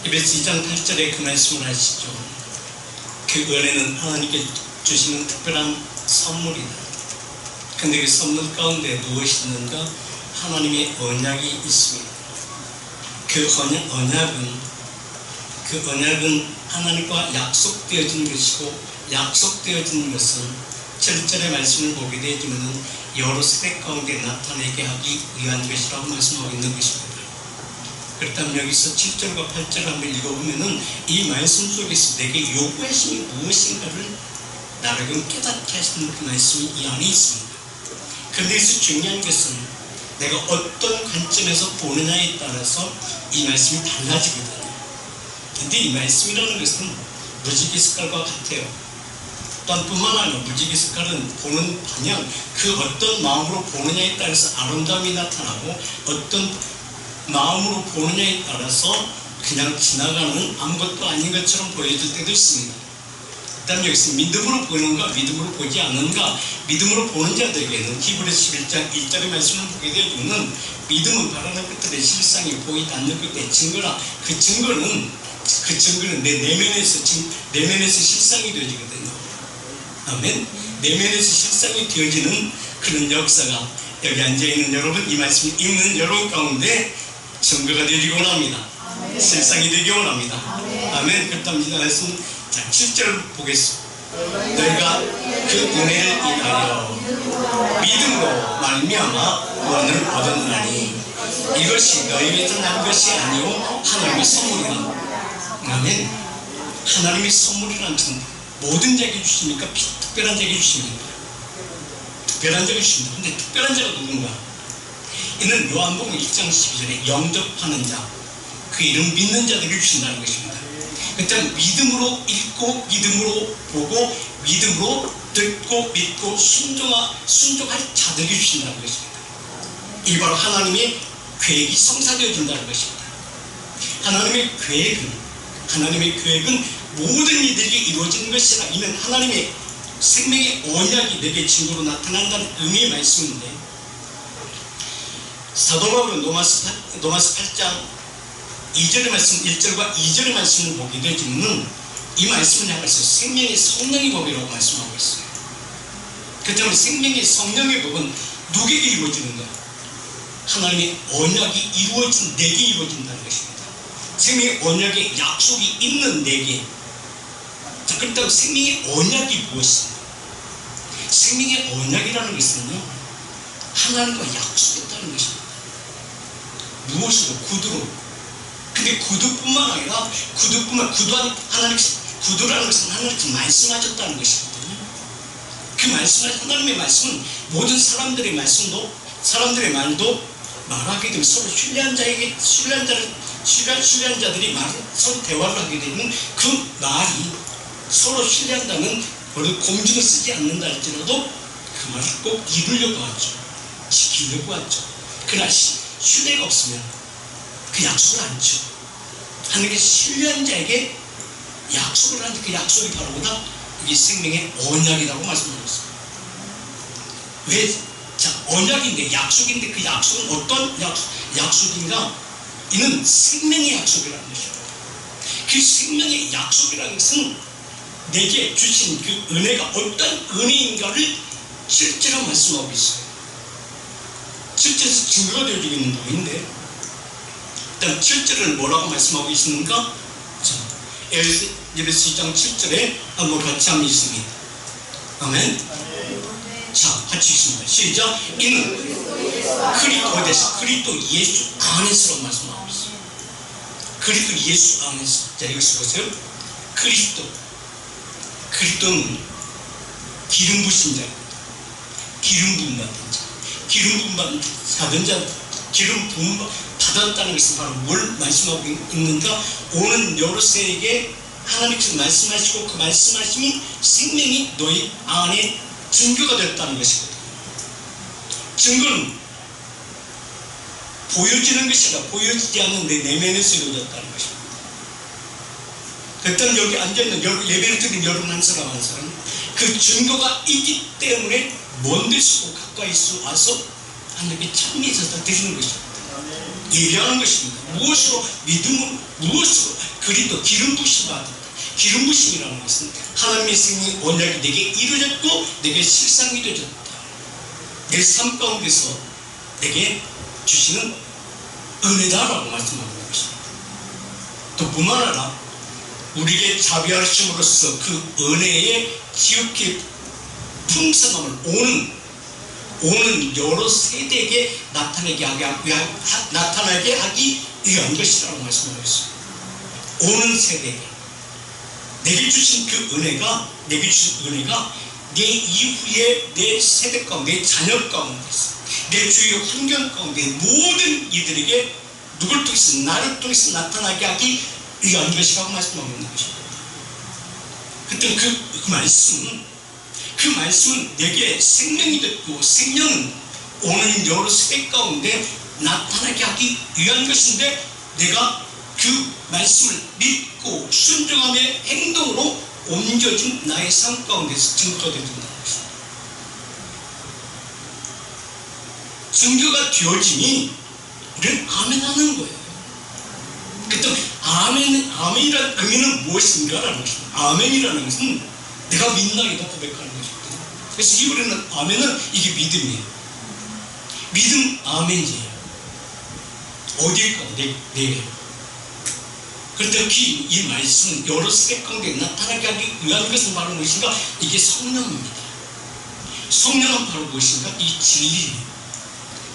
에베소 2장 8절에 그 말씀을 하시죠. 그 은혜는 하나님께 주시는 특별한 선물이다. 근데 그 선물 가운데 무엇이 있는가? 하나님의 언약이 있습니다. 그 언약은 하나님과 약속되어진 것이고, 약속되어진 것은 7절의 말씀을 보게 되지만 여러 세대 가운데 나타내게 하기 위한 것이라고 말씀하고 있는 것입니다. 그렇다면 여기서 7절과 8절을 한번 읽어보면 이 말씀 속에서 내게 요구하심이 무엇인가를 나를 깨닫게 하시는 그 말씀이 이 안에 있습니다. 그런데 여기서 중요한 것은 내가 어떤 관점에서 보느냐에 따라서 이 말씀이 달라지거든요. 근데 이 말씀이라는 것은 무지개 색깔과 같아요. 또한 뿐만 아니라 무지개 색깔은 보는 방향, 그 어떤 마음으로 보느냐에 따라서 아름다움이 나타나고, 어떤 마음으로 보느냐에 따라서 그냥 지나가는 아무것도 아닌 것처럼 보여질 때도 있습니다. 그다음 여기서 믿음으로 보는가 믿음으로 보지 않는가. 믿음으로 보는 자들에게는 히브리서 11장 1절의 말씀을 보게 되면 믿음은 바라는 것들의 실상이 보이지 않는 것의 증거라. 그 증거는 내 내면에서 실상이 되어지거든요. 아멘. 내면에서 실상이 되어지는 그런 역사가 여기 앉아있는 여러분, 이 말씀 읽는 여러분 가운데 증거가 되기 원합니다. 아멘. 실상이 되기 원합니다. 아멘. 그렇다면 이 말씀 7절 보겠습니다. 너희가 그 은혜를 인하여 믿음으로 말미암아 구원을 얻었나니 이것이 너희에게서 난 것이 아니요 하나님의 선물이라. 아멘. 하나님의 선물이라는 것은 모든 자에게 주십니까? 특별한 자에게 주십니까? 특별한 자에게 주십니다. 근데 특별한 자가 누군가? 이는 요한복음 1장 12절에 영접하는 자, 그 이름 믿는 자들을 주신다는 것입니다. 그렇다면 믿음으로 읽고 믿음으로 보고 믿음으로 듣고 믿고 순종할 자들을 주신다는 것입니다. 이 바로 하나님의 계획이 성사되어진다는 것입니다. 하나님의 계획은 모든 이들에게 이루어지는 것이라. 이는 하나님의 생명의 언약이 내게 증거로 나타난다는 의미의 말씀인데, 사도 바울은 로마서 8장 2절의 말씀, 1절과 2절의 말씀을 보게 되지만 이 말씀을 향해서 생명의 성령의 법이라고 말씀하고 있어요. 그렇다면 생명의 성령의 법은 누구에게 이루어지는가? 하나님의 언약이 이루어진 내게 이루어진다는 것입니다. 생명의 언약에 약속이 있는 내게. 자, 그렇다면 생명의 언약이 무엇인가? 생명의 언약이라는 것은요, 하나님과 약속했다는 것입니다. 무엇으로? 구두로. 근데 구두뿐만 아니라 구두라는 것은 하나님께서 말씀하셨다는 것이거든요. 그 하나님의 말씀은 모든 사람들의 말도 말하게 되면 서로 신뢰한 자들이 서로 대화를 하게 되면 그 말이 서로 신뢰한다면 공중을 쓰지 않는다 할지라도 그 말을 꼭 이루려고 하죠. 지키려고 하죠. 그러나 신뢰가 없으면 그 약속을 안 줘. 하나님께서 신뢰한 자에게 약속을 하는데 그 약속이 바로 뭐다? 이게 생명의 언약이라고 말씀하고 있습니다. 왜? 자, 언약인데, 약속인데 그 약속은 어떤 약속인가? 이는 생명의 약속이라는 것입니다. 그 생명의 약속이라는 것은 내게 주신 그 은혜가 어떤 은혜인가를 실제로 말씀하고 있어요. 실제에서 증거가 되어지고 있는 부분인데, 일단 7절을 뭐라고 말씀하고 있는가? 자, 에베소 2장 7절에 한번 같이 한번 있습니다. 아멘. 자, 같이 있습니다. 시작. 이는 그리스도 예수 안에서라고 말씀하고 있어요. 그리스도 예수 안에서. 자, 여기서 보세요. 그리스도는 기름 부신 자, 기름 부음 받은 자, 기름 부음 받은 자, 기름 부음 받았다는 것은 바로 뭘 말씀하고 있는가? 오는 여러 세에게 하나님께서 말씀하시고 그 말씀하심이 생명이 너희 안에 증거가 됐다는 것이거든요. 증거는 보여지는 것이 아니라 보여지지 않는 내 내면에서 이루어졌다는 것입니다. 그때는 여기 앉아있는 예배를 드린 여러분 한 사람 그 증거가 있기 때문에 먼 데서 가까이 와서 하나님께 찬미해서 드리는 것입니다. 예배하는 것입니다. 무엇으로? 믿음으로, 무엇으로? 그리스도 기름 부심 받았다. 기름 부심이라는 것은 하나님의 생명의 언약이 내게 이루어졌고 내게 실상이 되어졌다. 내 삶 가운데서 내게 주시는 은혜다라고 말씀하는 것입니다. 또 뿐만 아니라 우리에게 자비하심으로써 그 은혜의 지극히 풍성함을 오는 여러 세대에게 나타나게 하기 위한 것이라고 말씀하고 있습니다. 오는 세대에게 내게 주신 그 은혜가 내 이후에 내 세대 가운데, 내 자녀 가운데서, 내 주위의 환경 가운데 모든 이들에게 누굴 통해서, 나를 통해서 나타나게 하기 위한 것이라고 말씀하고 있는 것입니다. 그때 그 말씀은 내게 생명이 됐고, 생명은 오는 여러 세대 가운데 나타나게 하기 위한 것인데, 내가 그 말씀을 믿고 순종함의 행동으로 옮겨진 나의 삶 가운데서 증거가 되어진다는 것입니다. 증거가 되어지니 우리는 아멘하는 거예요. 그때 아멘이라는 의미는 무엇인가라는 것입니다. 아멘이라는 것은 내가 믿나이다 고백하는 것이거든요. 그래서 우리는 아멘은 이게 믿음이에요. 믿음 아멘이에요. 어디일까? 내 그런데 이 말씀은 여러 세대 가운데 나타나게 하기 위한 것은 바로 무엇인가? 이게 성령입니다. 성령은 바로 무엇인가? 이 진리예요.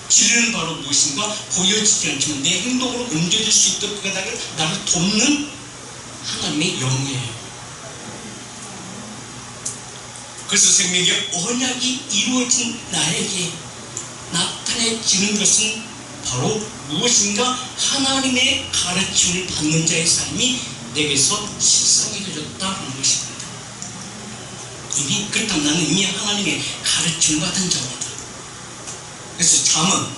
진리는 바로 무엇인가? 보여지지 않지만 내 행동으로 옮겨질 수 있도록 그가 나를 돕는 하나님의 영이에요. 그래서 생명의 언약이 이루어진 나에게 나타내지는 것은 바로 무엇인가? 하나님의 가르침을 받는 자의 삶이 내게서 실상이 되어졌다는 것입니다. 그렇다면 나는 이미 하나님의 가르침을 받은 자입니다. 그래서 잠언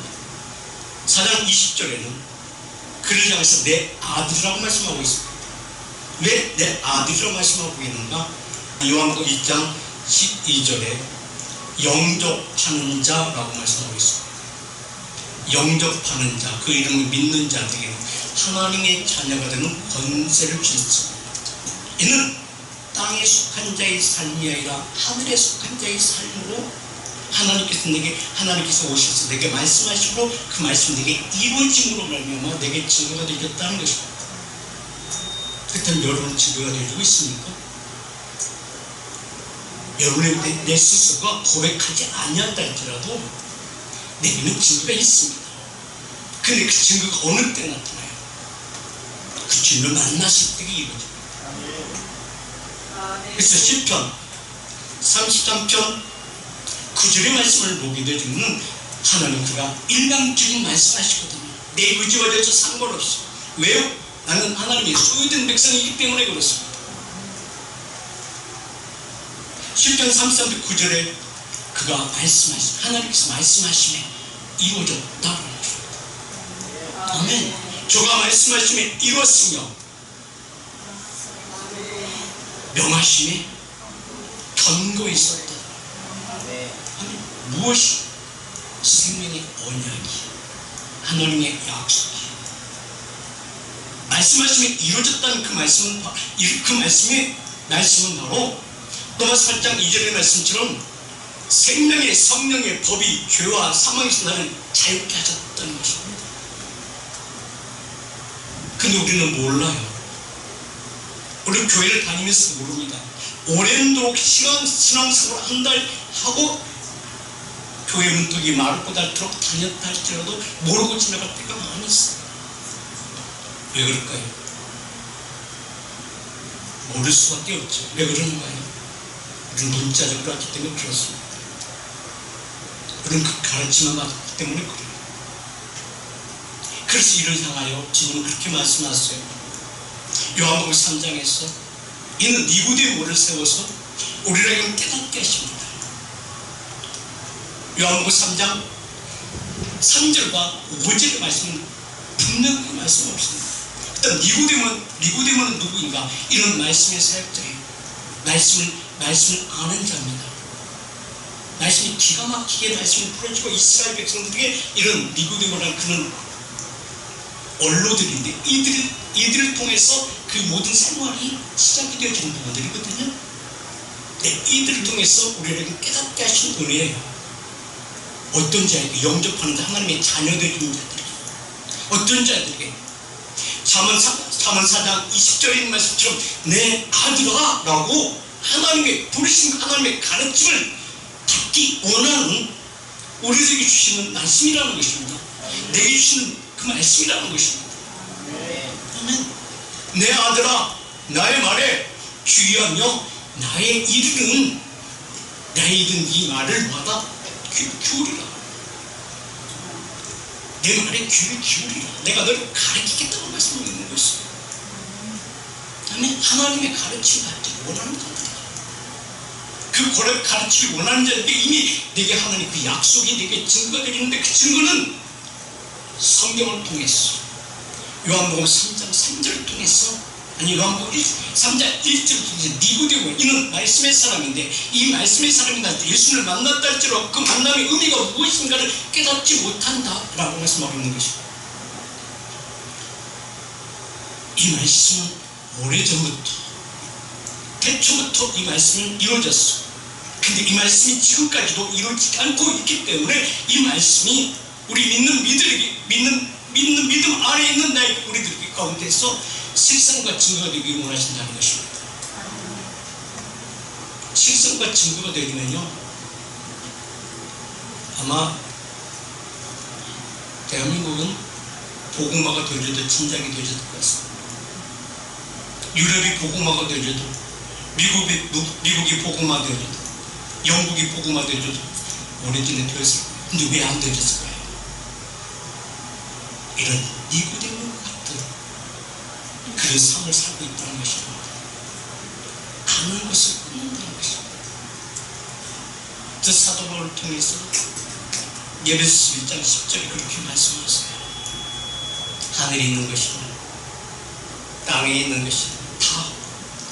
4장 20절에는 그를 향해서 내 아들이라고 말씀하고 있습니다. 왜 내 아들이라고 말씀하고 있는가? 요한복음 2장 12절에 영접하는 자라고 말씀하고 있습니다. 영접하는 자, 그 이름을 믿는 자들에게 하나님의 자녀가 되는 권세를 주셨습니다. 이는 땅에 속한 자의 삶이 아니라 하늘에 속한 자의 삶으로 하나님께서 오셔서 내게 말씀하시고 그 말씀이 내게 이루어짐으로 말미암아 내게 증거가 되겠다는 것입니다. 그렇다면 여러분은 증거가 되어지고 있습니까? 여러분의 내 스스로가 고백하지 아니한다 할지라도 내게는 증거가 있습니다. 근데 그 증거가 어느 때 나타나요? 그 주님을 만났을 때 이루어집니다. 그래서 시편 33편 9절의 말씀을 보게 되면 하나님 그가 일방적인 말씀하시거든요. 내 의지와 대해서 상관없이. 왜요? 나는 하나님의 소유된 백성이기 때문에 그렇습니다. 시편 33편 9절에 그가 하나님께서 말씀하심에 이루어졌다는 것입니다. 아멘. 저가 말씀하심에 이루었으며 명하심에 견고히 있었다. 무엇이? 생명의 언약이, 하나님의 약속이, 말씀하심에 이루어졌다는 그 말씀은 바로 로마서 8장 2절의 말씀처럼 생명의 성령의 법이 죄와 사망에서 나를 자유케 하셨다는 것입니다. 근데 우리는 몰라요. 우리 교회를 다니면서 모릅니다. 오랜도록 신앙생활을 한 달 하고 교회 문턱이 마르고 닳도록 다녔다 할지라도 모르고 지나갈 때가 많이 있어요. 왜 그럴까요? 모를 수밖에 없죠. 왜 그러는가요? 우리는 문자적으로 하기 때문에 그렇습니다. 우리는 그 가르침을 받았기 때문에 그래요. 그래서 이를 향하여 주님은 그렇게 말씀하셨어요. 요한복음 3장에서 이는 니고데모를 세워서 우리를 깨닫게 하십니다. 요한복음 3장 3절과 5절의 말씀은 분명히 말씀없습니다. 일단 니고데모는 누구인가? 이런 말씀의 사역자예요. 말씀을 아는 자입니다. 말씀이 기가 막히게 말씀을 풀어주고 이스라엘 백성들에게 이런 니고데모라는 그는 원로들인데 이들을 통해서 그 모든 생활이 시작이 되어지는 부분들이거든요. 네, 이들을 통해서 우리에게 깨닫게 하신 은혜예요. 어떤 자에게 영접하는 하나님의 자녀들인 자들에게, 어떤 자들에게 잠언 4장 20절에 있는 말씀처럼 내 아들아 라고 하나님의 부르신 하나님의 가르침을 받기 원하는 우리에게 주시는 말씀이라는 것입니다. 내게 주시는 그 말씀이라는 것입니다. 아멘. 내 아들아 나의 말에 주의하며 나의 이르는 이 말을 받아 귀를 기울이라. 내 말에 귀를 기울이라. 내가 너를 가르치겠다고 말씀하고 있는 것입니다. 아멘. 하나님의 가르침을 받기 원하는 자들, 그 가르치기 원하는 자들에게 이미 내게 하나님 그 약속이 내게 증거가 되는데, 그 증거는 성경을 통해서 요한복음 3장 3절을 통해서, 아니 요한복음 3장 1절을 통해서 니고데모, 이는 말씀의 사람인데 이 말씀의 사람이 나한테 예수를 만났다 할지라도 그 만남의 의미가 무엇인가를 깨닫지 못한다 라고 말씀하고 있는 것입니다. 이 말씀은 오래전부터, 태초부터 이 말씀은 이루어졌어. 근데 이 말씀이 지금까지도 이루어지지 않고 있기 때문에 이 말씀이 우리 믿는 믿음 안에 있는 우리들 가운데서 실상과 증거가 되기 원하신다는 것입니다. 실상과 증거가 되려면요, 아마 대한민국은 복음화가 되어져도 진작이 되어졌을 것 같습니다. 유럽이 복음화가 되어져도, 미국이 복음화 되어져도, 영국이 복음화 되어져도 오래전에 되었을 거예요. 근데 왜 안 되어졌을까요? 이런 니고데모 같은 그런 삶을 살고 있다는 것입니다. 아는 것을 끊는다는 것입니다. 저 사도 바울을 통해서 예배서 1장 10절에 그렇게 말씀하세요. 하늘에 있는 것이나 땅에 있는 것이나 다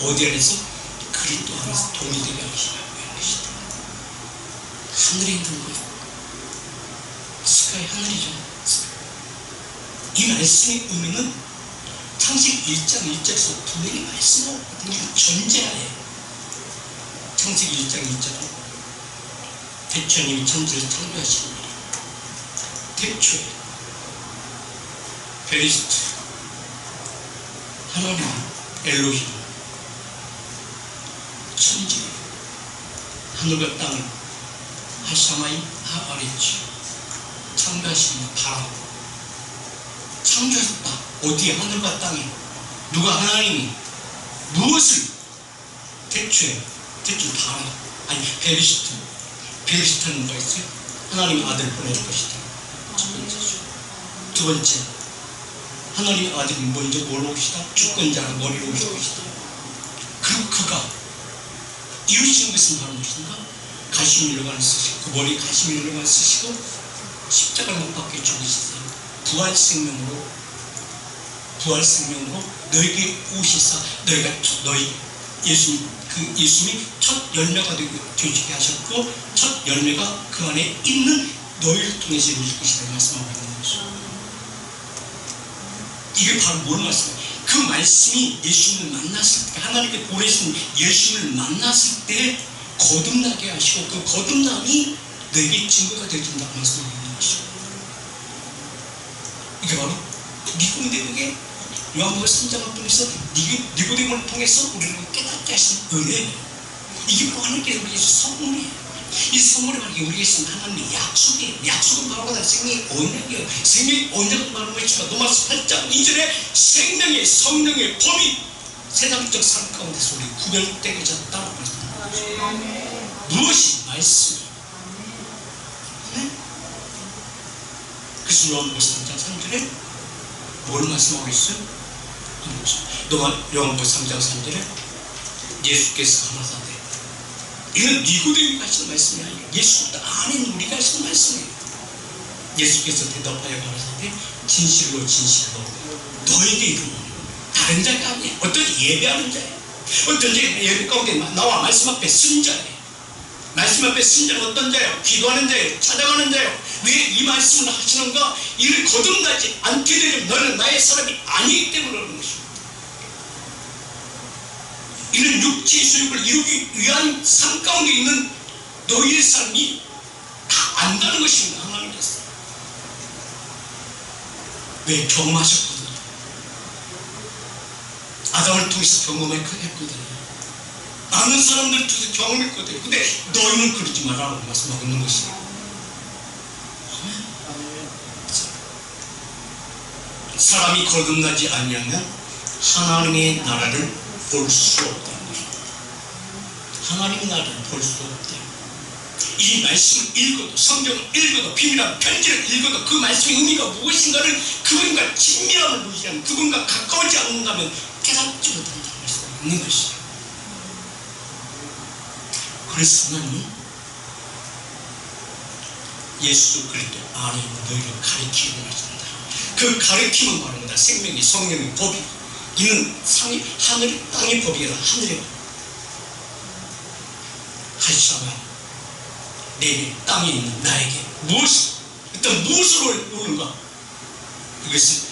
어디 안에서? 그리스도 안에서 동일되게 하시라고 하는 것이다. 하늘에 있는 것, 스카이 하늘이죠. 이 말씀의 의미는 창세기 1장 1절에서 분명히 말씀하고 있거든요. 전제하에 창세기 1장 1절은 태초님이 천지를 창조하신 일, 태초에 베리스트 하나님 엘로힘 천지 하늘과 땅을 하샤마이 하아레치 창조하신 바람 창조하셨다. 어디에? 하늘과 땅에. 누가? 하나님이. 무엇을? 태초에 바람, 아니 베리스트는 뭐가 있어요? 하나님의 아들을 보낼 것이다. 첫 번째죠. 두 번째, 하나님의 아들이 먼저 뭘 오시다? 주권자가 머리로 오실 것이다. 그리고 그가 이루신 것은 바로 무엇인가? 가시밀로만 쓰시고, 그 머리에 가시밀로만 쓰시고 십자가를 못 박혀 죽으시다. 부활 생명으로 너에게 오시사 너희가 예수님이 첫 열매가 되게 하셨고, 첫 열매가 그 안에 있는 너희를 통해서 이루어질 것이다 말씀하고 있는 것이죠. 이게 바로 뭘 말씀해요? 그 말씀이 예수님을 만났을 때, 하나님께 보내신 예수님을 만났을 때 거듭나게 하시고, 그 거듭남이 너에게 증거가 되어준다고 말씀하고 있는 것이죠. 이게 바로 니고데모에게 요한복음 3장을 통해서 니고데모를 통해서 우리를 깨닫게 하신 은혜예요. 이게 바로 하나님께서 우리에게 선물이에요. 이 선물이 바로 우리에게 있는 하나님의 약속이에요. 약속은 바로 그다 생명의 언약이에요. 생명의 언약은 바로 뭐였지만 로마서 8장 2절에 생명의 성령의 법이 세상적 삶 가운데서 우리 구별되어졌다고 말씀합니다. 무엇이? 말씀이. 그래서 요한복음 3장 3절에 뭘 말씀하고 있어요? 요한복음 3장 3절에 예수께서 가라사대, 이는 니고데모가 하시는 말씀이 아니에요. 예수 안에 우리가 하시는 말씀이에요. 예수께서 대답하여 가라사대, 진실로 너에게 이르노니. 다른 자가 아니에요. 어떤 예배하는 자예요. 어떤 예배 가운데 나와 말씀 앞에 쓴 자예요. 말씀 앞에 순전 어떤 자요? 기도하는 자요? 찾아가는 자요? 왜 이 말씀을 하시는가? 이를 거듭나지 않게 되면 너는 나의 사람이 아니기 때문에 그러는 것입니다. 이런 육체의 소욕을 이루기 위한 삶 가운데 있는 너희의 삶이 다 안다는 것입니다. 하나님께서. 왜? 경험하셨거든요. 아담을 통해서 경험했거든요. 많은 사람들 통해서 경험했거든요. 근데 너희는 그러지 말라고 말씀하고 있는 것이에요. 사람이 거듭나지 아니하면 하나님의 나라를 볼 수 없다는 것입니다. 하나님의 나라를 볼 수 없다. 이 말씀을 읽어도, 성경을 읽어도, 비밀한 편지를 읽어도 그 말씀의 의미가 무엇인가를 그분과 친밀함을 무시하면, 그분과 가까워지 않는다면 깨닫지 못한다는 말씀이 있는 것이죠. 그래서 하나님은 예수 그리스도 안에 너희를 가르치고 하신다. 그 가르침은 말합니다. 생명이 성령의 법이 이는 하늘 땅의 법이 아니라 하늘의 법. 하시다가 내게 땅에 있는 나에게 무엇으로 오는가? 이것은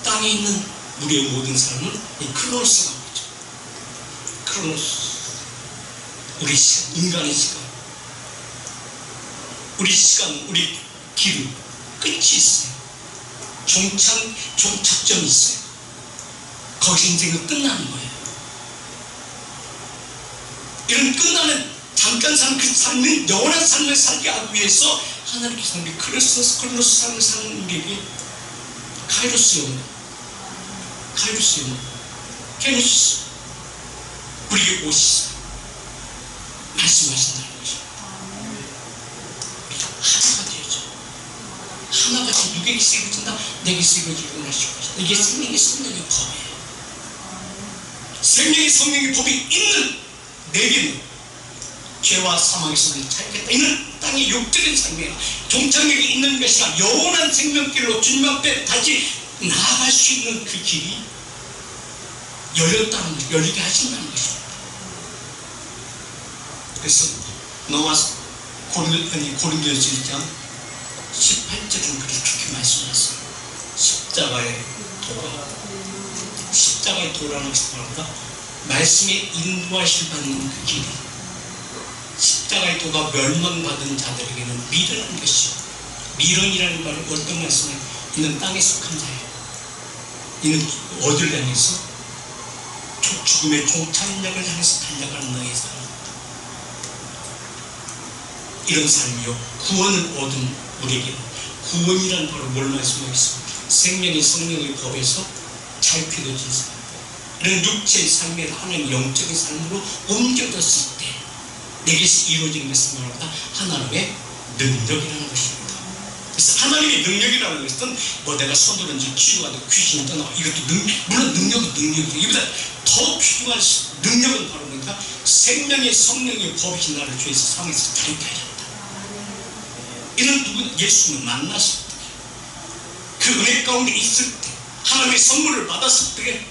땅에 있는 우리의 모든 사람은 크로노스가 오죠. 크로노스. 우리 시간, 인간의 시간, 우리 시간, 우리 길은 끝이 있어요. 종착점이 있어요. 거기서 인생은 끝나는 거예요. 이런 끝나는 잠깐 사는 그 삶은 영원한 삶을 살게 하기 위해서 하나님께서 우리 크로노스 삶을 사는 우리에게 카이로스 영혼, 케노스 우리에게 오시사 말씀하신다는 것입니다. 하나가 되어져. 하나가 되어 누구에게 쓰여진다? 내게 쓰여지고 하실 것이다. 이게 생명의 성령의 법이에요. 생명의 성령의 법이 있는 내게는 죄와 사망의 속에 차있겠다. 이는 땅의 욕되는 삶이야. 종착역이 있는 것이라 영원한 생명길로 주님 앞에 다시 나아갈 수 있는 그 길이 열리게 하신다는 것입니다. 그래서 고린도전서 1장 18절은 그렇게 말씀하셨어요. 십자가의 도라는 것을 말합니다. 말씀에 인도하실 받는 그 길이 십자가의 도가 멸망받은 자들에게는 미련한 것이요. 미련이라는 말은 어떤 말씀이에요? 이는 땅에 속한 자예요. 이는 어디를 향해서? 죽음의 종착역을 향해서 달려가는 너의 삶. 이런 삶이요. 구원을 얻은 우리에게 구원이란 바로 뭘 말씀하겠습니까? 생명의 성령의 법에서 자유케 되어진 삶. 이런 육체의 삶을 하나님 영적인 삶으로 옮겨졌을 때 내게서 이루어지는 것은 말합니다. 하나님의 능력이라는 것입니다. 그래서 하나님의 능력이라는 것은 내가 손을 얹어 치유가 되고 귀신이 떠나고 이것도 물론 능력은 능력이고 이보다 더 필요한 능력은 바로 뭐냐? 생명의 성령의 법이신 나를 주에서 상에서 자유케 하셨다. 이는 누구는 예수님을 만났을 때, 그 은혜 가운데 있을 때, 하나님의 선물을 받았을 때,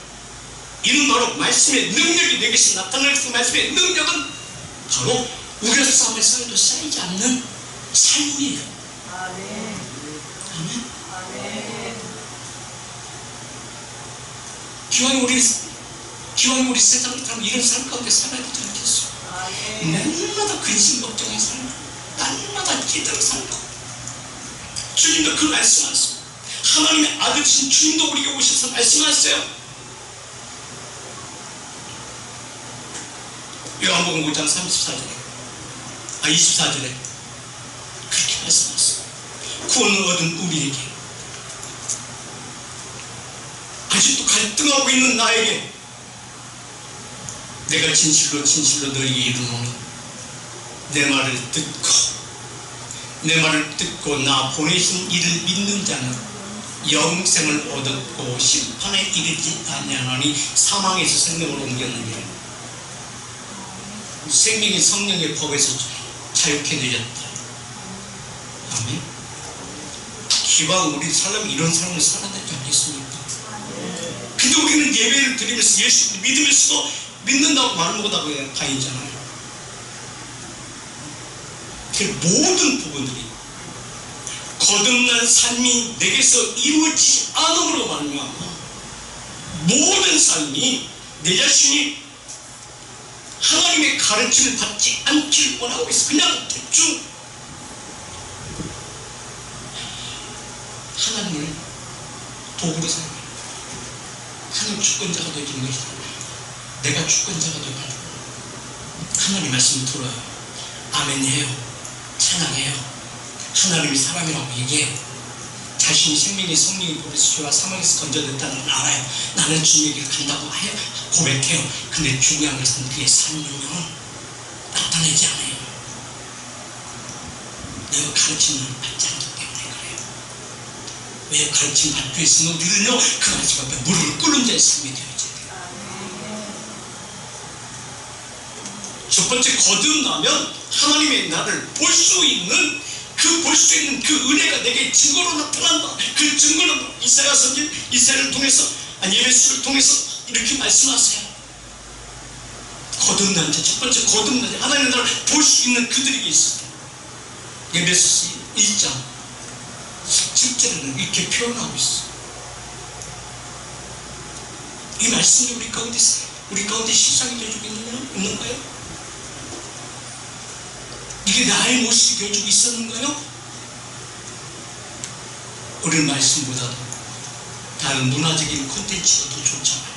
이는 바로 말씀의 능력이 내게서 나타날 그 말씀의 능력은 바로 우려 싸움의 상에도 쌓이지 않는 삶이에요. 아멘. 기왕 우리 세상을 타면 이런 삶 가운데 살아야 되지 않겠어요? 날마다 근심 걱정의 삶, 날마다 기도를 살고 주님도 그 말씀하셨어요. 하나님의 아들이신 주님도 우리에게 오셔서 말씀하셨어요. 요한복음 5장 24절에 그렇게 말씀하셨어요. 구원을 얻은 우리에게, 아직도 갈등하고 있는 나에게 내가 진실로 너에게 이르노니 내 말을 듣고 나 보내신 이를 믿는 자는 영생을 얻었고 심판에 이르지 아니하나니 사망에서 생명으로 옮겼느니라. 생명의 성령의 법에서 자유케 되었다. 아멘. 기왕 우리 사람이 이런 삶을 살아야 되지 않겠습니까? 근데 우리는 예배를 드리면서 예수 믿으면서도 믿는다고 말 못하고 다니잖아요. 그 모든 부분들이 거듭난 삶이 내게서 이루어지지 않음으로 말미암아 모든 삶이 내 자신이 하나님의 가르침을 받지 않기를 원하고 있어. 그냥 대충 하나님을 도구로 사용해. 하나님 주권자가 되어주는 것이다. 내가 주권자가 되어가지고 하나님 말씀을 들어요. 아멘 해요. 찬양해요. 하나님이 사람이라고 얘기해요. 자신이 생명의 성령이 보내서 죄와 사망에서 건져냈다는 걸 알아요. 나는 주님의 길을 간다고 해요. 고백해요. 근데 중요한 것은 그의 삶은요 나타내지 않아요. 내가 가르침을 받지 않기 때문에 그래요. 왜 가르침 받기 위해서는 우리는요 그 가르침 앞에 무릎을 꿇는 자의 삶이 되어야지 돼요. 첫 번째 거듭나면 하나님의 나를 볼 수 있는 그 은혜가 내게 증거로 나타난다. 그 증거는 이사야 선지 이사야를 통해서 예배수를 통해서 이렇게 말씀하세요. 거듭난 자, 첫 번째 거듭난 자, 하나님의 나를 볼 수 있는 그들에게 있어요. 예배수 1장 17절에는 이렇게 표현하고 있어요. 이 말씀이 우리 가운데 실상이 되어주고 있는가요? 이게 나의 모습이 되어주고 있었는가요? 우리는 말씀보다도 다른 문화적인 콘텐츠가 더 좋잖아요.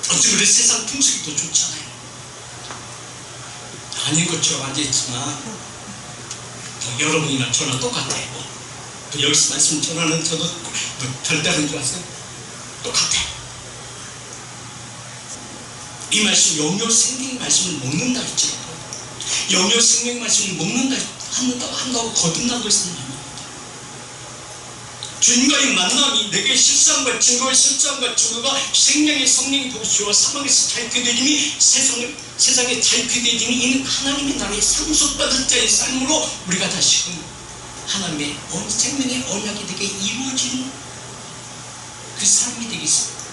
어찌 그래 세상 풍속이 더 좋잖아요. 아닌 것처럼 앉아있지만 여러분이나 저나 똑같아요. 여기서 말씀 전하는 저도 별다른 줄 아세요? 똑같아요. 이 말씀 영역 생명의 말씀을 먹는다 할지라도 영역 생명 말씀을 한다고 거듭나고 있습니다. 주님과의 만남이 내게 실상과 증거의 실상과 증거가 생명의 성령이 되고 죄와 사망에서 자유케 되심이 세상에 자유케 되심이 이는 하나님의 나라의 상속받을 자의 삶으로 우리가 다시금 하나님의 생명의 언약이 되게 이루어지는 그 삶이 되게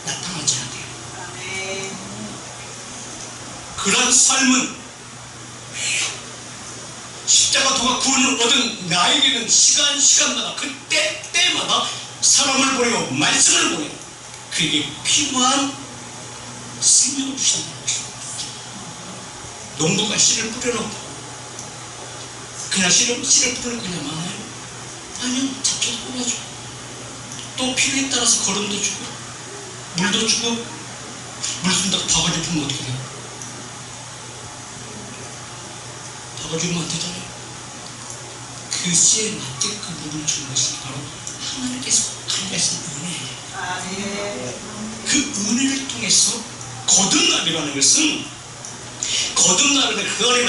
나타나줘야 돼요. 그런 삶은 십자가 도가 구원을 얻은 나에게는 시간마다 때마다 사람을 보내고 말씀을 보내고 그에게 필요한 생명을 주신다는 것입니다. 농부가 씨를 뿌려놓고 그냥 씨를 뿌려놓고 그냥 많아요? 아니요. 잡초도 뿌려주고 또 필요에 따라서 거름도 주고 물도 주고 물 준다고 바가지 부으면 어떻게 돼요? 바가지면 안 되잖아요. 그 씨에 맞게 그 물을 주는 것이 바로 하나님께서 관리하신 은혜예요. 그 은혜를 통해서 거듭남이라는 것은 거듭남이라는 그 안에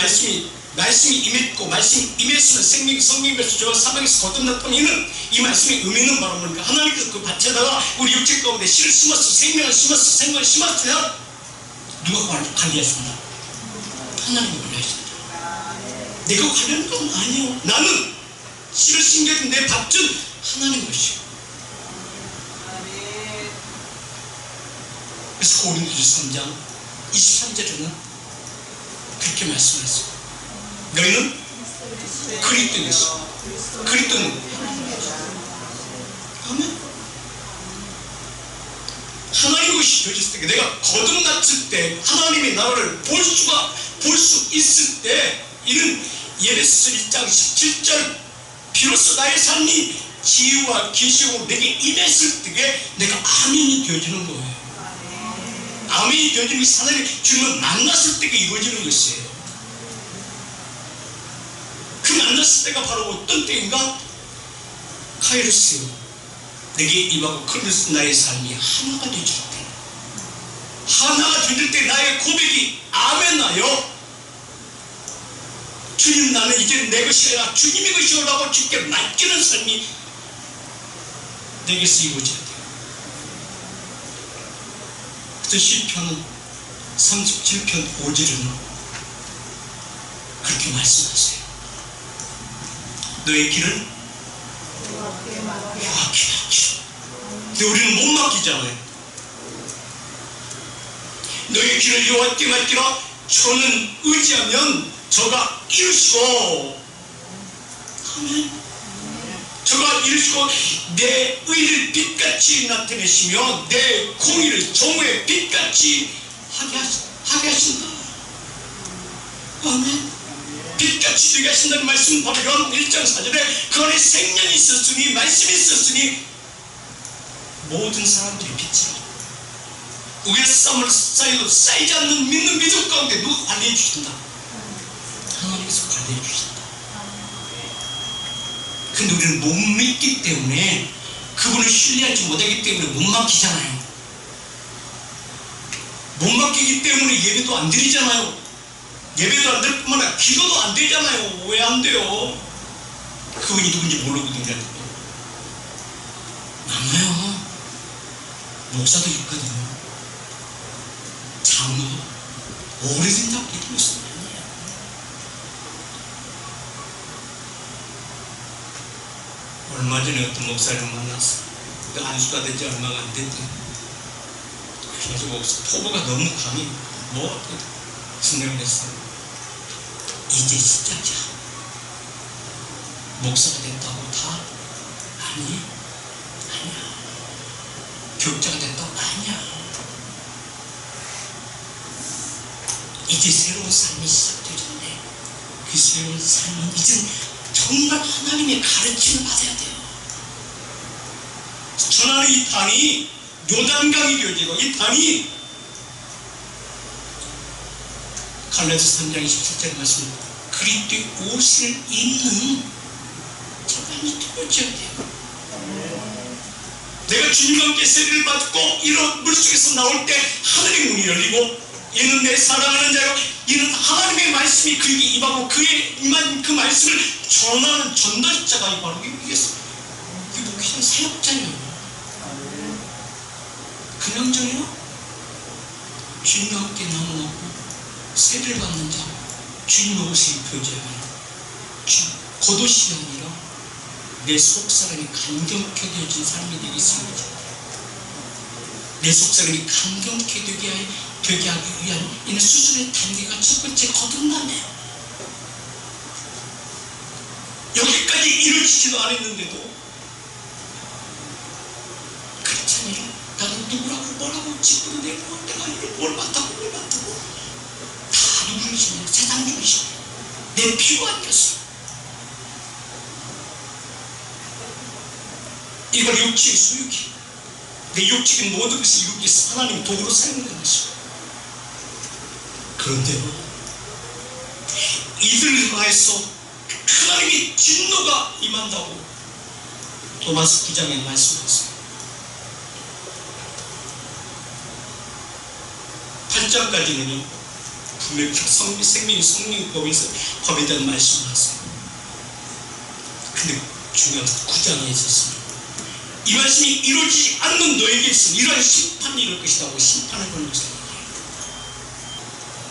말씀이 임했고 말씀이 임했으면 생명이 성령에서 죄와 사망에서 거듭났던 이는 이 말씀의 의미는 바로 뭡니까? 하나님께서 그 밭에다가 우리 육체 가운데 씨를 심었어. 생명을 심었어. 생명을 심었으면 누가 관리했습니다? 하나님이 관리하십니다. 내가 관리하는 건 아니에요. 나는 씨를 심겨준 내 밭은 하나님 것이요. 그래서 고린도서 3장 23절에는 그렇게 말씀했어요. 너희는 그리스도인 것이요. 그리스도는 아멘. 하나님 것이 되어졌을 때 내가 거듭났을 때 하나님의 나라를 볼 수 있을 때 이는 예배서 1장 17절 비로소 나의 삶이 지혜와 계시로 내게 임했을 때에 내가 아멘이 되어지는 거예요. 아멘이 되어지는 것이 하나님의 주님을 만났을 때가 이루어지는 것이에요. 그 만났을 때가 바로 어떤 때인가? 카이로스요. 내게 임하고 크리스 나의 삶이 하나가 되어질 때, 하나가 되어질 때 나의 고백이 아멘하여 주님 나는 이제 내 것이 아니라 주님의 것이오라고 주께 맡기는 삶이 내게서 이루어져야 돼요. 그래서 시편 37편 5절은 그렇게 말씀하세요. 너의 길을 여호와께 맡기라. 근데 우리는 못 맡기잖아요. 너의 길을 여호와께 맡기라. 저는 의지하면 저가 이루시고, 아멘. 저가 이루시고 내 의를 빛같이 나타내시며 내 공의를 정오의 빛같이 하게 하신다. 아멘. 빛같이 되게 하신다는 말씀은 바로 요한 1장 4절에 그 안에 생명이 있었으니 말씀이 있었으니 모든 사람들이 빛이라. 우리의 쌈을 쌓여도 쌓이지 않는 믿는 믿음 가운데 누가 관리해 주신다? 하나님께서 관리해 주신다. 근데 우리는 못 믿기 때문에, 그분을 신뢰하지 못하기 때문에 못 맡기잖아요. 못 맡기기 때문에 예배도 안 드리잖아요. 예배도 안 될 뿐만 아니라 기도도 안 되잖아요. 왜 안 돼요? 그분이 누군지 모르거든요. 많아요. 목사도 있거든요. 장로 오래된 잡기도 있어요. 얼마 전에 어떤 목사를 만났어. 안수가 된 지 얼마가 안 됐대. 그래서 목사 포부가 너무 강해. 생각을 했어요. 이제 시작이야. 목사가 됐다고 다? 아니야. 교육자가 됐다고? 아니야. 이제 새로운 삶이 시작되는데, 그 새로운 삶은 이제 정말 하나님의 가르침을 받아야 돼요. 전하는 이 단이 요단강이 되어지고, 이 단이 갈라디아서 3장 27절 말씀, 그리스도의 옷을 입는 저만이 되어져야 돼요. 내가 주님과 함께 세례를 받고 이런 물속에서 나올 때 하늘의 문이 열리고, 이는 내 사랑하는 자요, 이는 하나님의 말씀이 그에게 임하고 그의 임한 그 말씀을 전하는 전달자가 바로 이게 목회자 사역자예요. 그냥 전에요. 주님과 함께 나무고 세례를 받는 자, 주님의 옷을 입혀줘야 해요. 겉옷이 아니라 내 속사람이 감격케 되어진 삶이 되겠습니다. 내 속사람이 감격케 되게 하기 위한 이는 수술의 단계가 첫 번째 거듭나네요. 여기까지 이루어지지도 않았는데도 그렇잖아요. 나는 누구라고 뭐라고 짓고 내고 내가 뭘 맡았고 다 누구이시냐? 세상 중이시냐? 내 피가 아니었어. 이걸 육체의 소유기, 내 육체의 모든 것을 이루기 위해서 하나님 도구로 사용된 것이고, 그런데도 이들을 향해서 하나님의 진노가 임한다고 도마스 9장에 말씀하셨어요. 8장까지는요 분명히 생명의 법에 대한 말씀을 하세요. 근데 중요한 9장에 있었습니다. 이 말씀이 이루어지지 않는 너에게 있으면 이러한 심판이 이룰 것이라고 심판을 보는 것입니다.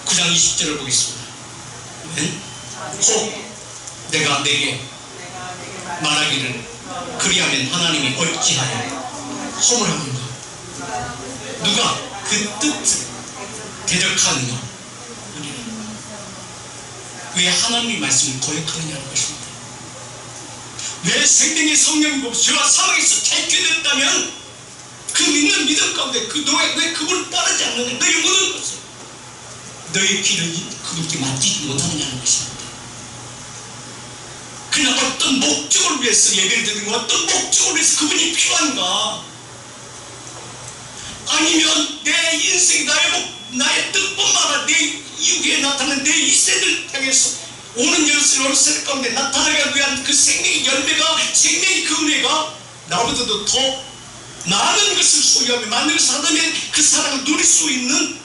9장 20절을 보겠습니다. 혹 내가 내게 말하기를 그리하면 하나님이 어찌하여 허물하는가? 누가 그 뜻을 대적하느냐? 왜 하나님의 말씀을 거역하느냐는 것입니다. 왜 생명의 성령이고 죄와 사망에서 탈취됐다면 그 믿는 믿음 가운데 왜 그분을 따르지 않느냐? 너희 모든 것을 너의 길을 그분께 맡기지 못하느냐는 것입니다. 그냥 어떤 목적을 위해서 예배를 드리는 거, 어떤 목적을 위해서 그분이 필요한가? 아니면 내 인생, 나의 뜻뿐만 아니라 내 이후에 나타나는 내 이세들 향해서 오는 여러세대 가운데 나타나기 위한 그 생명의 열매가, 생명의 그 은혜가 나보다도 더 많은 것을 소유하며 많은 것을 하다면 그 사랑을 누릴 수 있는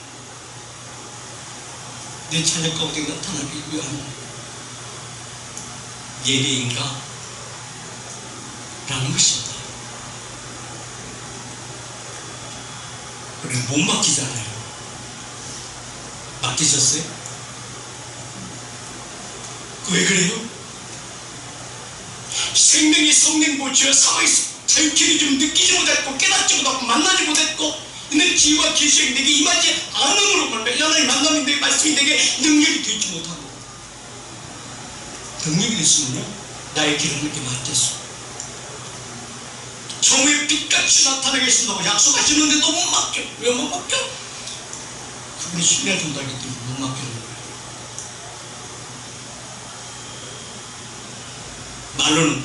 내 자녀 가운데 나타나기 위한 예배인가? 라는 것입니다. 우리는 못 맡기잖아요. 맡기셨어요? 왜 그래요? 생명의 성령과 죄와 사망에서 자유케를 좀 느끼지 못했고 깨닫지 못하고 만나지 못했고 있는 지혜와 계시가 내게 임하지 않음으로 말미암아 하나님 만남이 내 말씀이 내게 능력이 되지 못하고 능력이 있으면요 나의 길을 이렇게 맡겼어. 정오의 빛같이 나타나 계신다고 약속하시는데도 못 맡겨. 왜 못 맡겨? 그분이 신뢰해준다기 때문에 못 맡기는 거예요. 말로는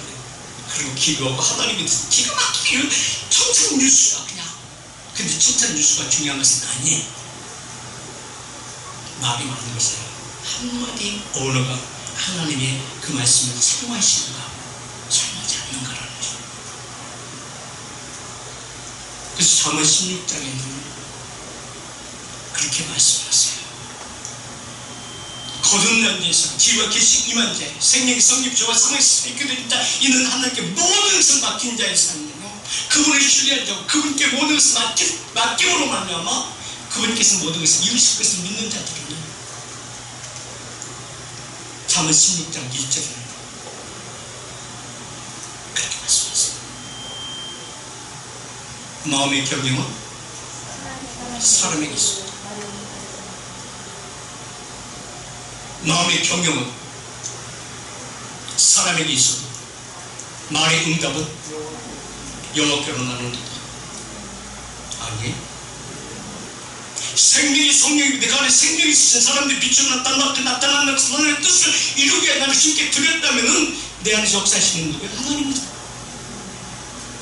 그리고 기도하고 하나님이 기가 막히게 칭찬 뉴스야 그냥. 근데 칭찬 뉴스가 중요한 것은 아니에요. 말이 많은 것이에요. 한마디 언어가 하나님의 그 말씀을 사용하시는가 사용하지 않는가라는 것이에요. 그래서 잠언 16장에는 그렇게 말씀하세요. 거듭난 자에서 지혜와 계시 임한 자 생명의 성립자와 상에서 있게 자 이는 하나님께 모든 것을 맡긴 자의 삶이며 그분을 신뢰한 자고 그분께 모든 것을 맡김으로 말미암아 그분께서 모든 것을 이루실 것을 믿는 자들은 잠언 16장 1절에 그렇게 말씀하세요. 마음의 경영은 사람에게 있습니다. 마음의 경영은 사람에게 있어도 말의 응답은 여호와께로 나누는도다. 아니 생명이 성령이 내가 안에 생명이 있으신 사람들이 빛으로 나타나는 하나님의 뜻을 이루게 나를 쉽게 드렸다면은 내 안에서 역사하시는 누구야? 하나님은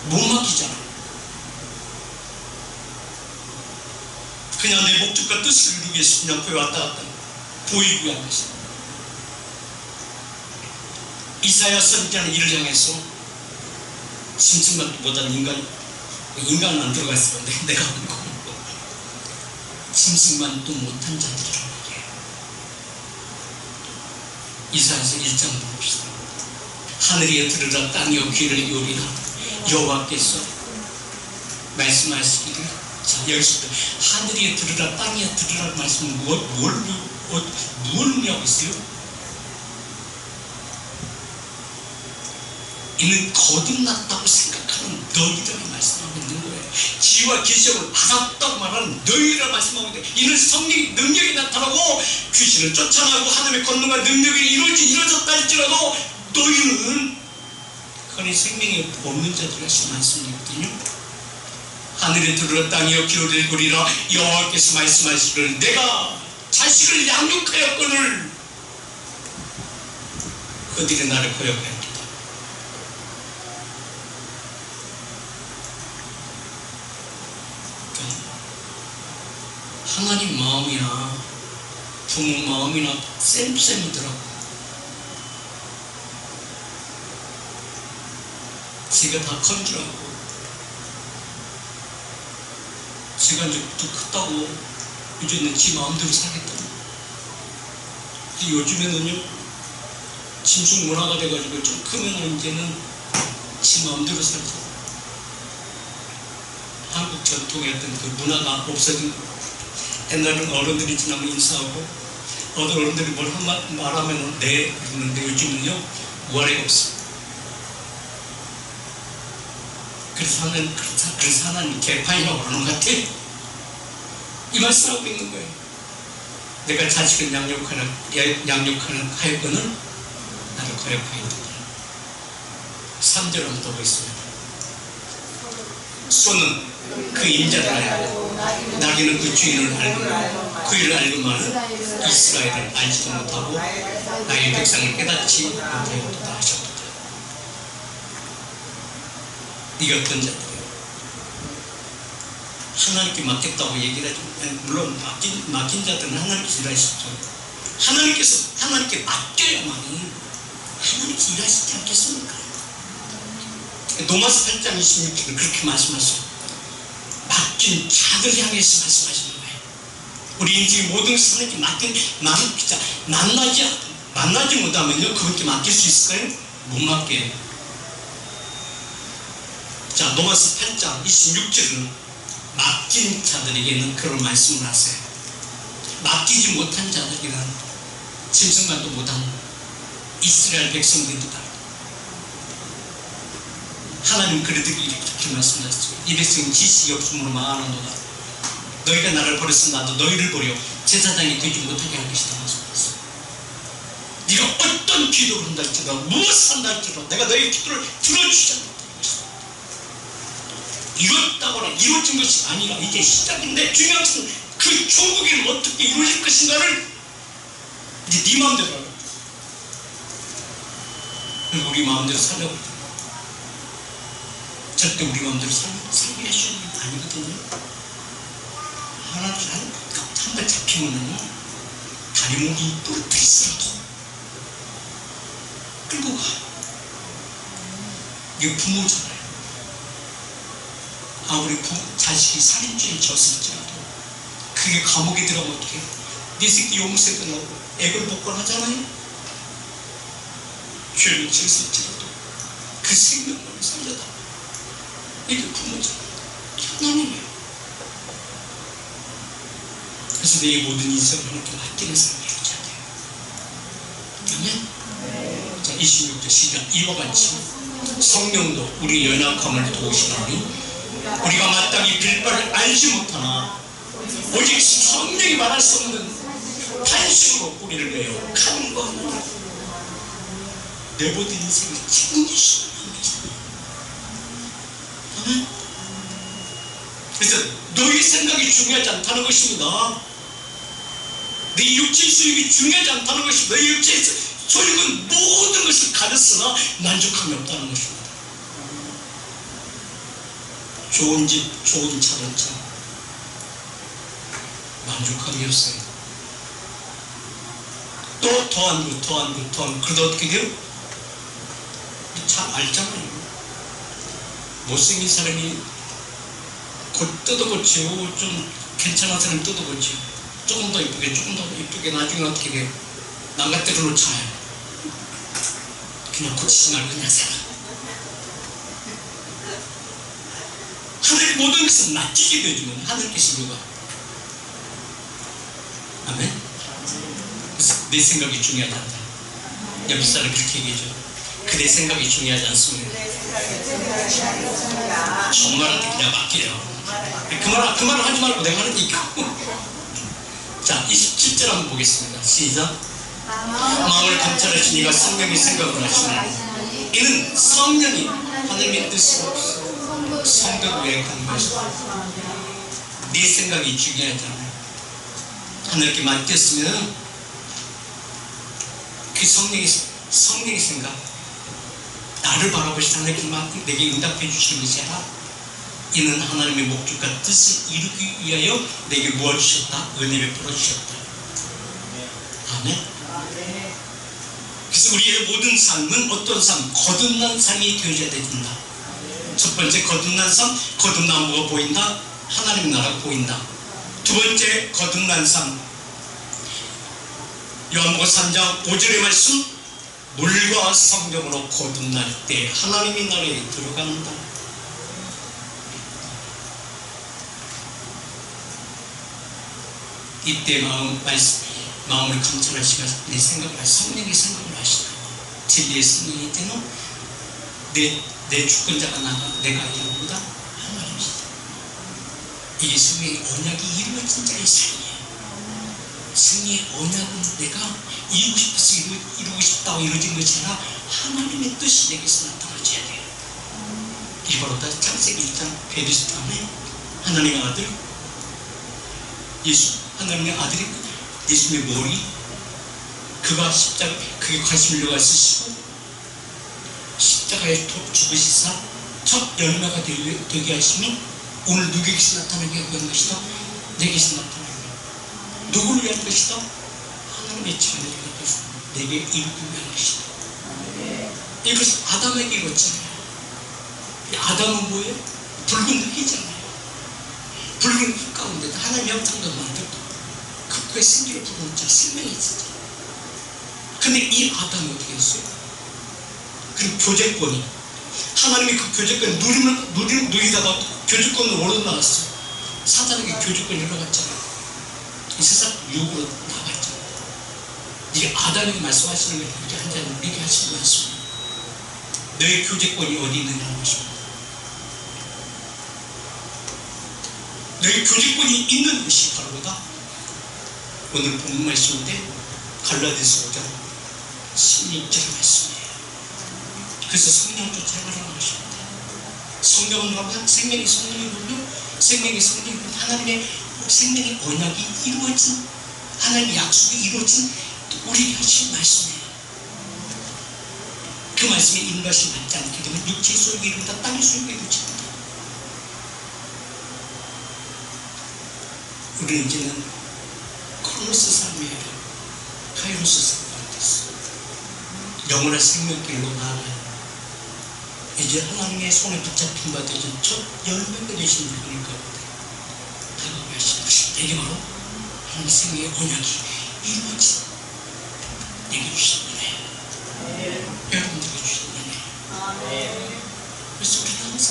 못 맡기잖아. 그냥 내 목적과 뜻을 이루기 위해서 그냥 거기 왔다 갔다 보이고 한 것이다. 이사야 선지자는 이를 향해서 짐승만도 못한 인간은 안 들어갔을 건데 내가 한 거 짐승만도 못한 자들이라고 얘기해요. 이사야서 1장 봅시다. 하늘이여 들으라 땅이여 귀를 기울이라 여호와께서 말씀하시기를. 자 여기서 하늘이여 들으라 땅이여 들으라 말씀은 뭘 의미하고 있어요? 이는 거듭났다고 생각하는 너희들을 말씀하고 있는 거예요. 지혜와 계시를 받았다고 말하는 너희를 말씀하고 있는데 이는 성령의 능력이 나타나고 귀신을 쫓아나고 하나님의 권능과 능력이 이루어졌다 할지라도 너희는 그의 생명이 없는 자들 하신 말씀이거든요. 하늘에 들으라 땅이여 귀를 기울이라 여호와께서 말씀하시기를 내가 자식을 양육하였거늘 그들이 나를 거역하였다. 하나님 마음이나 부모 마음이나 쌤쌤이더라고. 지가 다 큰 줄 알고 지가 이제 또 컸다고 이제는 지 마음대로 살겠다. 요즘에는요 짐승 문화가 돼가지고 좀 크면 이제는 지 마음대로 살자. 한국 전통의 어떤 그 문화가 없어진 거. 옛날에는 어른들이 지나면 인사하고 어떤 어른들이 뭘 말하면 네 그러는데 요즘은요 무아래가 없어. 그래서 하나님 개판이라고 그러는 것 같아. 이 말씀하고 있는 거예요. 내가 자식을 양육하는 하였거늘 나를 거역하였느니라. 3절 한번 더 보겠습니다. 손은 그 임자를 알고 나귀는 그 주인을 알고 그 일을 알고만은 이스라엘을 알지도 못하고 나의 백성을 깨닫지 못하였다 하셨다. 이게 어떤 자들이에요? 하나님께 맡겼다고 얘기를 하죠. 물론 맡긴 자들은 하나님께서 일하시죠. 하나님께 맡겨야만이 하나님께서 일하시지 않겠습니까? 로마서 8장 26절은 그렇게 말씀하셔요. 맡긴 자들 향해서 말씀하시는 거예요. 우리 인생의 모든 것을 하나님께 만나지 못하면요 그분께 맡길 수 있을까요? 못 맡겨요. 자 로마서 8장 26절은 맡긴 자들에게는 그런 말씀을 하세요. 맡기지 못한 자들이란 짐승만도 못한 이스라엘 백성들이다. 하나님 그들에게 이렇게 말씀하셨죠. 이 백성은 지식이 없음으로 망하는도다. 너희가 나를 버렸으면 나도 너희를 버려 제사장이 되지 못하게 할 것이다. 네가 어떤 기도를 한다 할지라도 무엇을 한다 할지라도 내가 너의 기도를 들어주지 않는다. 이뤘다거나 이루어진 것이 아니라 이제 시작인데 중요한 것은 그 조국이 어떻게 이루어질 것인가를 이제 네 마음대로 하라. 우리 마음대로 살려고 절대 우리 마음대로 살게 해주는 게 아니거든요. 하나님 한번 잡히면은 다리목이 부러뜨리더라도 끌고 가. 이게 부모잖아요. 아무리 자식이 살인죄에 졌을지라도 그게 감옥에 들어가면 어떻게 해요? 네 새끼 용서해 달라고 애걸 복권하잖아요. 죄를 지었을지라도 그 생명을 살려다. 이게 부모잖아요. 하나님이에요. 그래서 내 모든 인생을 하나님께 맡기는 삶을 해줘야 돼요. 아멘. 자, 26절 시작. 이와 같이 성령도 우리 연약함을 도우시나니 우리가 마땅히 빌 바를 알지 못하나 오직 성령이 말할 수 없는 탄식으로 우리를 내어 간구하노라. 내 모든 인생을 챙기시는 분이잖아요. 아멘. 그래서 너의 생각이 중요하지 않다는 것입니다. 내 육체의 소유이 중요하지 않다는 것입니다. 너의 육체의 소유는 모든 것을 가졌으나 만족함이 없다는 것입니다. 좋은 집, 좋은 자동차 만족함이 없어요. 또 더한 거 그러다 어떻게 돼요? 잘 알잖아요. 못생긴 사람이 곧 뜯어고치고 좀 괜찮은 사람이 뜯어고치고 조금 더 이쁘게 나중에 어떻게 돼요? 남같대로 놓잖아요. 그냥 고치지 말고 그냥 살아. 하늘의 모든 것은 낚이게 되어주면 하늘께서 누가 아멘. 그래서 내 생각이 중요하지 않다. 옆 사람 그렇게 얘기해줘. 그대 생각이 중요하지 않습니다. 정말한테 그냥 맡겨요. 그 말을 하지 말고 내가 하는 얘기고. 자, 27절 한번 보겠습니다. 시작. 마음을 감찰하신 이가 성령의 생각을 하시니 이는 성령이 하나님의 뜻이 없어 성도를 위해 가는 것이다. 네 생각이 중요하잖아요. 하나님께 맡겼으면 그 성령의 생각, 나를 바라보시다 하나님께 내게 응답해 주시는 것이 아니라 이는 하나님의 목적과 뜻을 이루기 위하여 내게 모아 주셨다. 은혜 베풀어 주셨다. 아멘. 그래서 우리의 모든 삶은 어떤 삶? 거듭난 삶이 되어야 된다. 첫 번째 거듭난 삶, 거듭나무가 보인다. 하나님 나라가 보인다. 두 번째 거듭난 삶, 요한복음 3장 5절의 말씀, 물과 성령으로 거듭날 때 하나님의 나라에 들어간다. 이때 마음을 감찰하시며 내 생각을 하시고 성령의 생각을 하시고 진리의 성령이 때는 내 주권자가 내가 아니라보다 하나님이시다. 이게 승리의 언약이 이루어진 자의 삶이에요. 승리의 언약은 내가 이루고 싶어서 이루고 싶다고 이루어진 것이 아니라 하나님의 뜻이 내게서 나타나줘야 돼요. 이게 바로 다 창세기 1장 베드스다음에 하나님의 아들 예수, 하나님의 아들이 예수님의 머리, 그가 십자가, 그게 관심을 쓰시고 십자가에 죽으시사 첫 열매가 되게 하시면 오늘 누구에게서 나타나게 위한 것이다. 내게서 나타나게. 누구를 위한 것이다? 하나님의 자녀를 위한 것이다. 내게 이루기 위한 것이다. 이것은 아담에게 이뤘잖아요. 아담은 뭐예요? 붉은 흙이잖아요. 붉은 흙 가운데 하나님의 형상도 만들고 흙의 생기를 부르는 자, 생명이 있었잖아요. 근데 이 아담이 어떻게 했어요? 그 교제권이 하나님이 그 교제권을 누리다가 교제권으로 올라나갔어요. 사단에게 교제권이 올라갔잖아요. 이 세상 욕으로 나갔잖아요. 이게 아담에게 말씀하시는 거예요. 이렇게 한 자는 우리에게 하시는 말씀이에요. 너의 교제권이 어디 있느냐는 것입니다. 너의 교제권이 있는 것이 바로 뭐다? 오늘 본문 말씀인데 갈라디아서 5장 16절의 말씀이에요. 그래서 성령 쫓아 가라고 하십니다. 성령은 뭐냐? 생명이 성령이 뭐냐? 생명이 성령이 하나님의 생명의 언약이 이루어진, 하나님의 약속이 이루어진 우리에게 하신 말씀이에요. 그 말씀에 인도하심 받지 않게 되면 육체의 소욕에 이르다 땅의 소욕에 이르지. 우리는 이제는 크로노스 삶이 아니라 카이로스 삶이 됐어. 영원한 생명길로 나아가요. 이제 하나님의 손에 붙잡힌 바 되신 첫 열매가 되신 분일 가운데 다가가신 것이 내게 바로 하나님의 생명의 언약이 이루어진 내게 주신 은혜예요. 여러분들에게 주신 은혜예요. 그래서 우리는 항상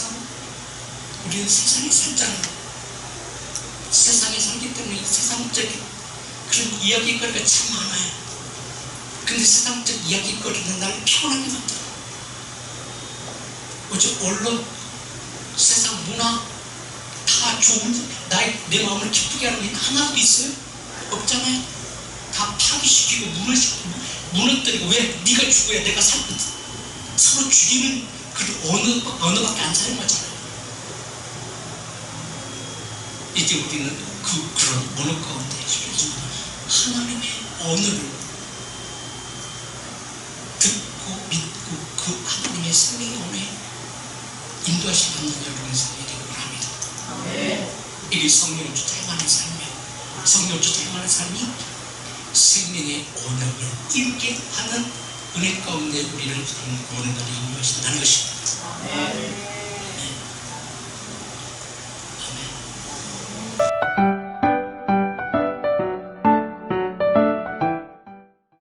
우리는 세상에 살잖아요. 세상에 살기 때문에 세상적인 그런 이야기거리가 참 많아요. 근데 세상적 이야기거리는 나를 피곤하게 만들어. 어째 언론, 세상 문화 다 좋은데 내 마음을 기쁘게 하는 게 하나도 있어요? 없잖아요. 다 파괴시키고 무너뜨리고 왜 네가 죽어야 내가 살거든. 서로 죽이는 그 언어밖에 안 사용하잖아요. 이제 우리는 그런 언어 가운데 하나님의 언어를 듣고 믿고 그 하나님의 생명의 언어에 인도하시 받는 여러분의 삶이 되기 바랍니다. 이게 성령을 쫓아 행하는 삶이에요. 성령을 쫓아 행하는 삶이 생명의 언약을 이루게 하는 은혜 가운데 우리를 구원의 날에 인도하신다는 것입니다.